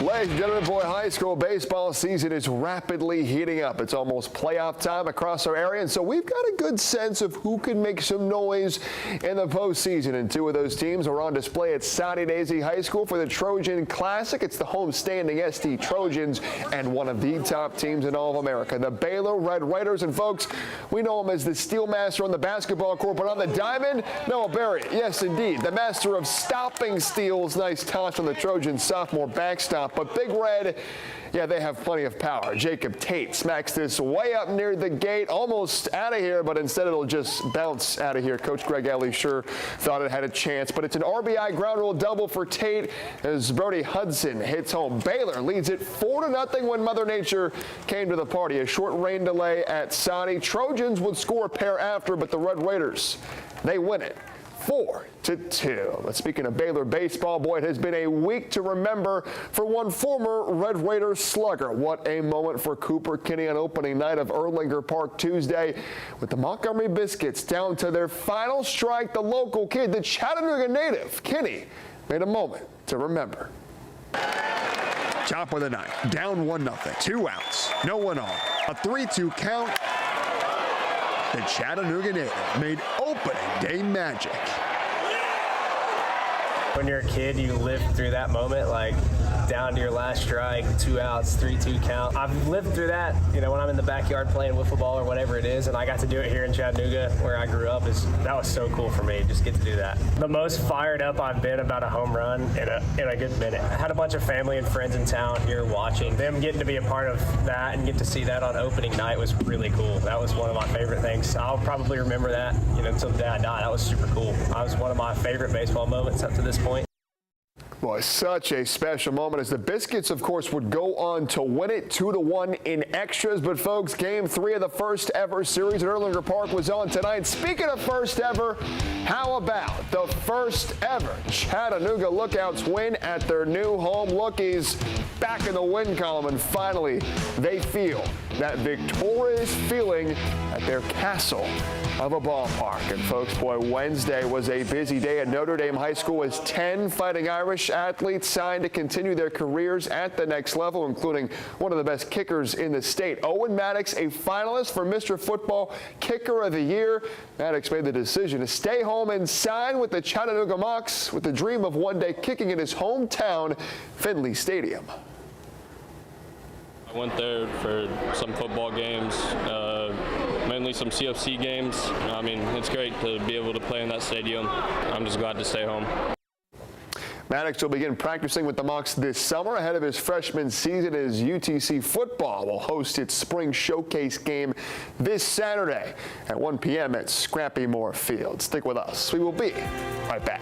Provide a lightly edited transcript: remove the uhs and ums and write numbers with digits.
Ladies and gentlemen, boy, high school baseball season is rapidly heating up. It's almost playoff time across our area, and so we've got a good sense of who can make some noise in the postseason. And two of those teams are on display at Soddy Daisy High School for the Trojan Classic. It's the home-standing SD Trojans and one of the top teams in all of America, the Baylor Red Raiders. And folks, we know him as the steel master on the basketball court, but on the diamond, Noah Berry. Yes, indeed, the master of stopping steals. Nice toss on the Trojan sophomore backstop. But Big Red, yeah, they have plenty of power. Jacob Tate smacks this way up near the gate, almost out of here, but instead it'll just bounce out of here. Coach Greg Ellie sure thought it had a chance, but it's an RBI ground rule double for Tate as Brody Hudson hits home. Baylor leads it 4-0 when Mother Nature came to the party. A short rain delay at Soddy. Trojans would score a pair after, but the Red Raiders, they win it 4-2. But speaking of Baylor baseball, boy, it has been a week to remember for one former Red Raider slugger. What a moment for Cooper Kinney on opening night of Erlanger Park Tuesday. With the Montgomery Biscuits down to their final strike, the local kid, the Chattanooga native, Kinney, made a moment to remember. Top of the ninth, down 1-0, 2 outs, no one on, a 3-2 count. The Chattanooga native made opening day magic. When you're a kid, you live through that moment, like down to your last strike, 2 outs, 3-2 count. I've lived through that, you know, when I'm in the backyard playing wiffle ball or whatever it is, and I got to do it here in Chattanooga, where I grew up. That was so cool for me, just get to do that. The most fired up I've been about a home run in a good minute. I had a bunch of family and friends in town here watching. Them getting to be a part of that and get to see that on opening night was really cool. That was one of my favorite things. I'll probably remember that, you know, until the day I die. That was super cool. That was one of my favorite baseball moments up to this point. Boy, such a special moment as the Biscuits, of course, would go on to win it 2-1 in extras. But, folks, Game 3 of the first ever series at Erlanger Park was on tonight. Speaking of first ever, how about the first ever Chattanooga Lookouts win at their new home? Lookies back in the win column, and finally they feel that victorious feeling at their castle of a ballpark. And, folks, boy, Wednesday was a busy day at Notre Dame High School as 10 Fighting Irish athletes signed to continue their careers at the next level, including one of the best kickers in the state. Owen Maddox, a finalist for Mr. Football Kicker of the Year. Maddox made the decision to stay home and sign with the Chattanooga Mocs with the dream of one day kicking in his hometown, Finley Stadium. I went there for some football games, mainly some CFC games. I mean, it's great to be able to play in that stadium. I'm just glad to stay home. Maddox will begin practicing with the Mocs this summer ahead of his freshman season as UTC football will host its spring showcase game this Saturday at 1 p.m. at Scrappy Moore Field. Stick with us. We will be right back.